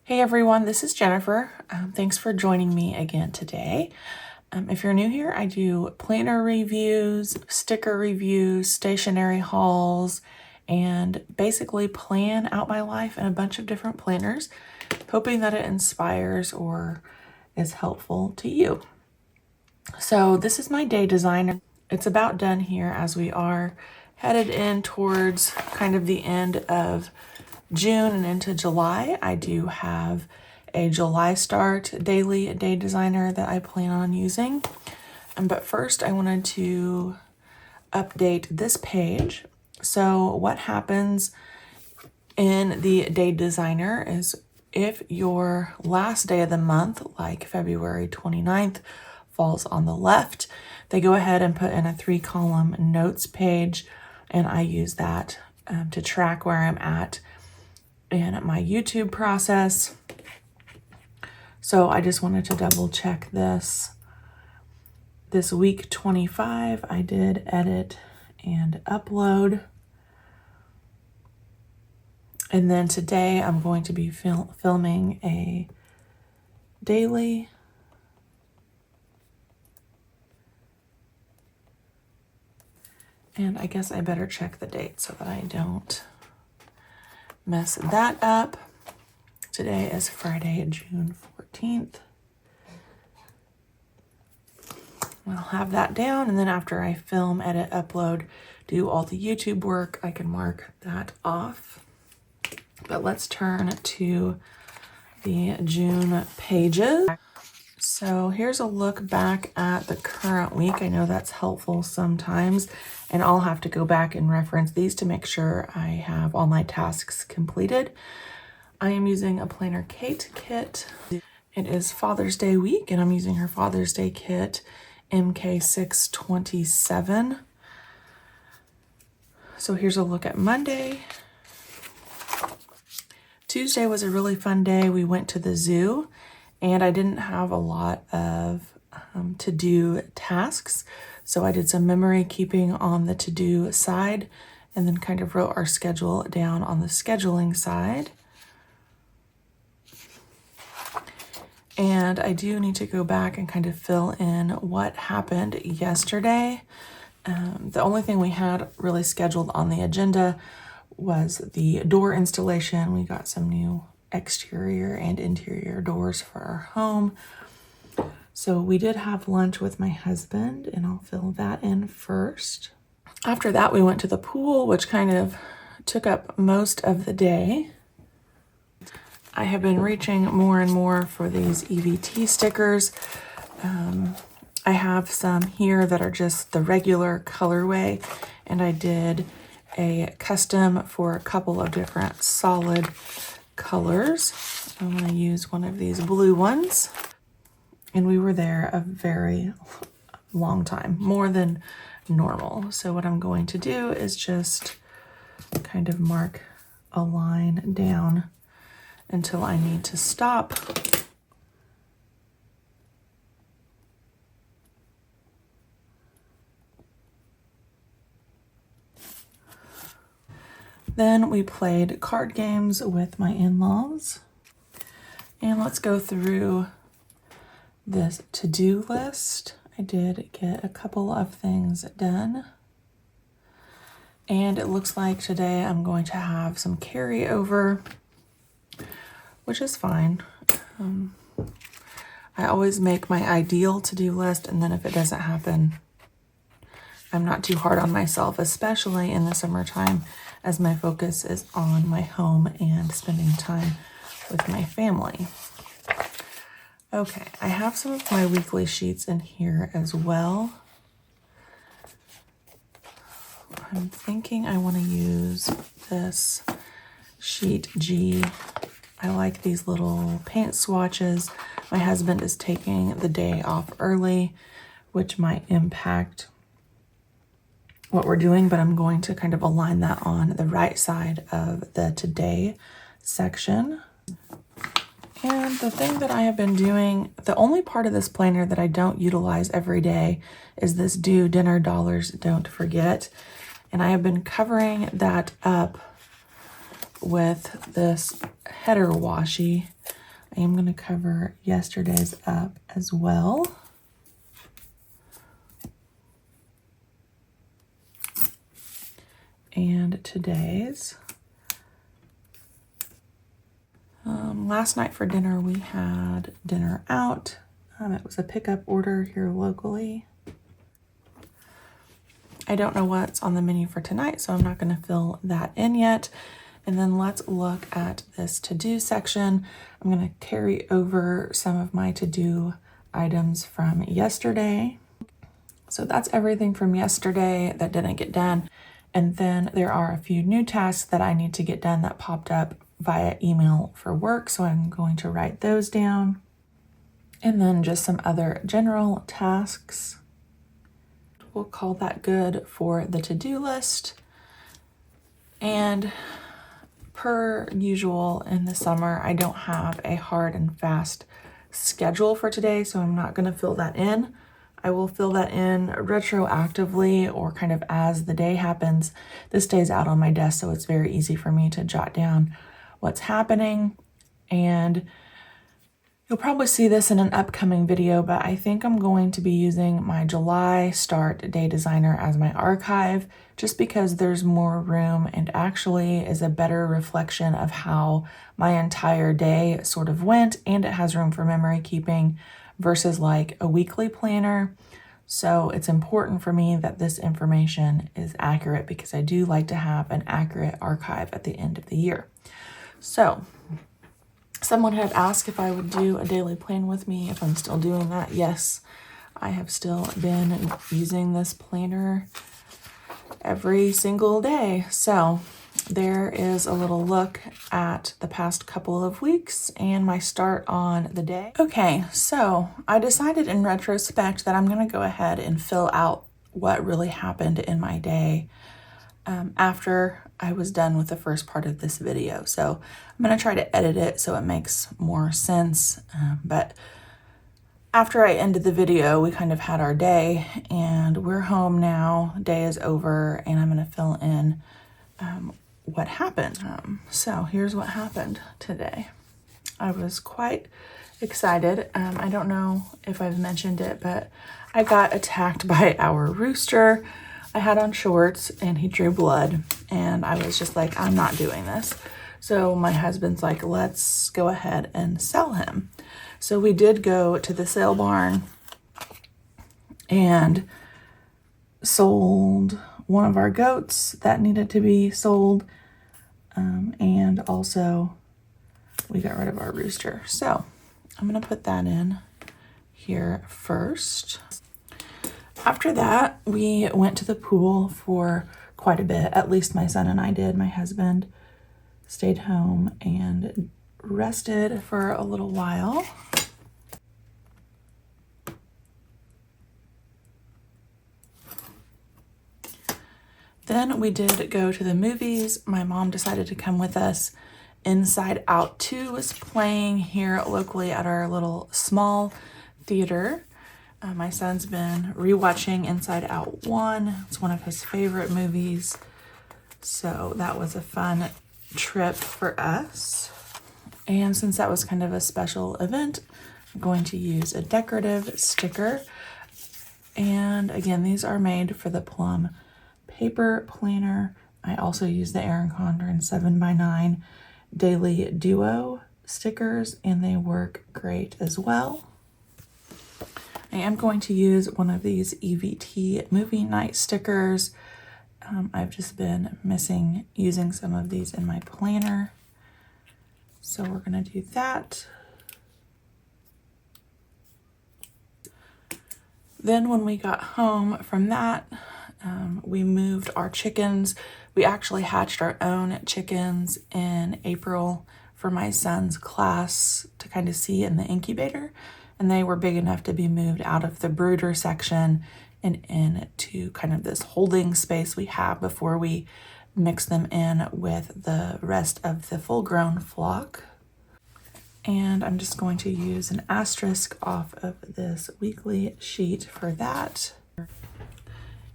Hey everyone, this is Jennifer. Thanks for joining me again today. If you're new here, I do planner reviews, sticker reviews, stationery hauls, and basically plan out my life in a bunch of different planners, hoping that it inspires or is helpful to you. So this is my day designer. It's about done here as we are headed in towards kind of the end of June and into July. I do have a July start daily day designer that I plan on using. But first I wanted to update this page. So what happens in the day designer is if your last day of the month, like February 29th, falls on the left, they go ahead and put in a 3-column notes page, and I use that to track where I'm at in my YouTube process. So I just wanted to double check this. This week 25, I did edit and upload. And then today I'm going to be filming a daily. And I guess I better check the date so that I don't mess that up. Today is Friday, June 14th. I'll have that down, and then after I film, edit, upload, do all the YouTube work, I can mark that off. But let's turn to the June pages. So here's a look back at the current week. I know that's helpful sometimes, and I'll have to go back and reference these to make sure I have all my tasks completed. I am using a Planner Kate kit. It is Father's Day week, and I'm using her Father's Day kit, MK627. So here's a look at Monday. Tuesday was a really fun day. We went to the zoo, and I didn't have a lot of to-do tasks. So I did some memory keeping on the to-do side, and then kind of wrote our schedule down on the scheduling side. And I do need to go back and kind of fill in what happened yesterday. The only thing we had really scheduled on the agenda was the door installation. We got some new exterior and interior doors for our home. So we did have lunch with my husband, and I'll fill that in first. After that, we went to the pool, which kind of took up most of the day. I have been reaching more and more for these EVT stickers. I have some here that are just the regular colorway, and I did a custom for a couple of different solid colors. I'm going to use one of these blue ones, and we were there a very long time, more than normal. So what I'm going to do is just kind of mark a line down until I need to stop. Then we played card games with my in-laws. And let's go through this to-do list. I did get a couple of things done. And it looks like today I'm going to have some carryover, which is fine. I always make my ideal to-do list, and then if it doesn't happen, I'm not too hard on myself, especially in the summertime, as my focus is on my home and spending time with my family. Okay, I have some of my weekly sheets in here as well. I'm thinking I want to use this sheet G. I like these little paint swatches. My husband is taking the day off early, which might impact what we're doing, but I'm going to kind of align that on the right side of the today section. And the thing that I have been doing, the only part of this planner that I don't utilize every day is this Do Dinner Dollars Don't Forget. And I have been covering that up with this header washi am going to cover yesterday's up as well. And today's. Last night for dinner, we had dinner out. It was a pickup order here locally. I don't know what's on the menu for tonight, so I'm not going to fill that in yet. And then let's look at this to-do section. I'm going to carry over some of my to-do items from yesterday. So that's everything from yesterday that didn't get done. And then there are a few new tasks that I need to get done that popped up via email for work. So I'm going to write those down. And then just some other general tasks. We'll call that good for the to-do list. And per usual in the summer, I don't have a hard and fast schedule for today, so I'm not going to fill that in. I will fill that in retroactively or kind of as the day happens. This day's out on my desk, so it's very easy for me to jot down what's happening. And you'll probably see this in an upcoming video, but I think I'm going to be using my July start day designer as my archive just because there's more room and actually is a better reflection of how my entire day sort of went, and it has room for memory keeping versus like a weekly planner. So it's important for me that this information is accurate because I do like to have an accurate archive at the end of the year. So someone had asked if I would do a daily plan with me, if I'm still doing that. Yes, I have still been using this planner every single day. So there is a little look at the past couple of weeks and my start on the day. Okay, so I decided in retrospect that I'm going to go ahead and fill out what really happened in my day after I was done with the first part of this video. So I'm going to try to edit it so it makes more sense. But after I ended the video, we kind of had our day and we're home now. Day is over and I'm going to fill in what happened. So here's what happened today. I was quite excited. I don't know if I've mentioned it, but I got attacked by our rooster. I had on shorts and he drew blood and I was just like, I'm not doing this. So my husband's like, let's go ahead and sell him. So we did go to the sale barn and sold one of our goats that needed to be sold. And also we got rid of our rooster. So I'm going to put that in here first. After that, we went to the pool for quite a bit. At least my son and I did. My husband stayed home and rested for a little while. Then we did go to the movies. My mom decided to come with us. Inside Out 2 was playing here locally at our little small theater. My son's been rewatching Inside Out 1. It's one of his favorite movies. So that was a fun trip for us. And since that was kind of a special event, I'm going to use a decorative sticker. And again, these are made for the Plum paper planner. I also use the Erin Condren 7x9 Daily Duo stickers, and they work great as well. I am going to use one of these EVT movie night stickers. I've just been missing using some of these in my planner. So we're going to do that. Then when we got home from that, we moved our chickens. We actually hatched our own chickens in April for my son's class to kind of see in the incubator. And they were big enough to be moved out of the brooder section and into kind of this holding space we have before we mix them in with the rest of the full-grown flock. And I'm just going to use an asterisk off of this weekly sheet for that.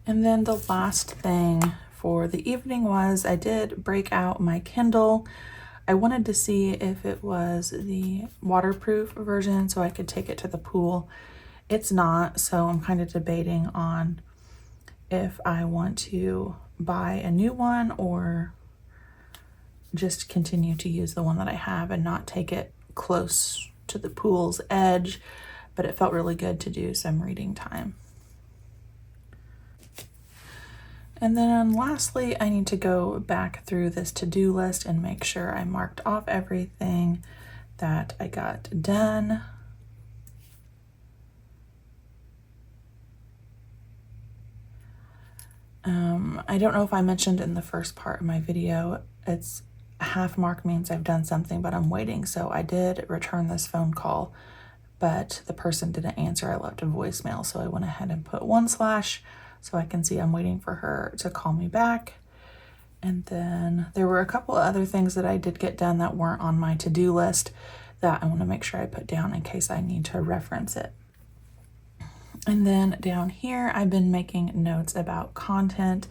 And then the last thing for the evening was I did break out my Kindle. I wanted to see if it was the waterproof version so I could take it to the pool. It's not, so I'm kind of debating on if I want to buy a new one or just continue to use the one that I have and not take it close to the pool's edge, but it felt really good to do some reading time. And then lastly, I need to go back through this to-do list and make sure I marked off everything that I got done. I don't know if I mentioned in the first part of my video, it's half mark means I've done something, but I'm waiting. So I did return this phone call, but the person didn't answer. I left a voicemail, so I went ahead and put 1/ so I can see I'm waiting for her to call me back. And then there were a couple of other things that I did get done that weren't on my to-do list that I want to make sure I put down in case I need to reference it. And then down here, I've been making notes about content,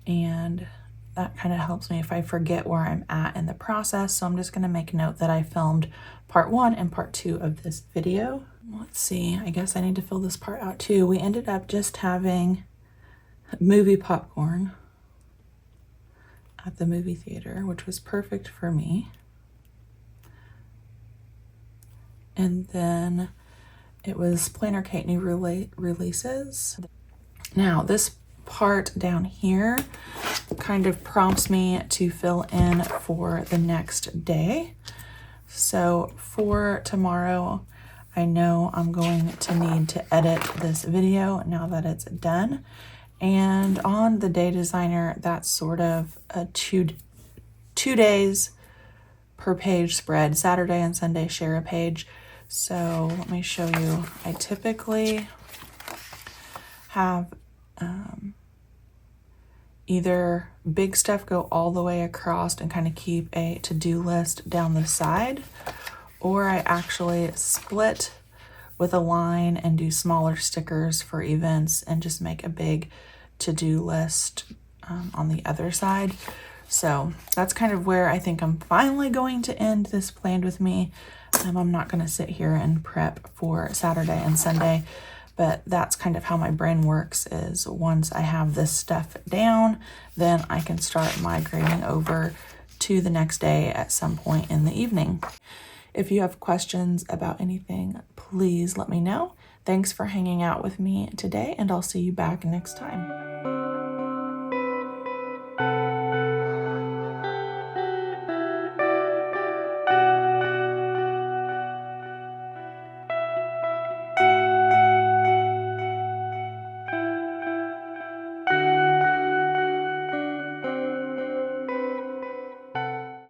and that kind of helps me if I forget where I'm at in the process. So I'm just going to make note that I filmed part 1 and part 2 of this video. Let's see, I guess I need to fill this part out too. We ended up just having movie popcorn at the movie theater, which was perfect for me. And then it was Planner Kate new releases. Now this part down here kind of prompts me to fill in for the next day. So for tomorrow, I know I'm going to need to edit this video now that it's done. And on the day designer, that's sort of a two days per page spread. Saturday and Sunday share a page. So let me show you. I typically have either big stuff go all the way across and kind of keep a to-do list down the side, or I actually split with a line and do smaller stickers for events and just make a big to-do list on the other side. So that's kind of where I think I'm finally going to end this planned with me. I'm not going to sit here and prep for Saturday and Sunday, but that's kind of how my brain works, is once I have this stuff down, then I can start migrating over to the next day at some point in the evening. If you have questions about anything, please let me know. Thanks for hanging out with me today, and I'll see you back next time.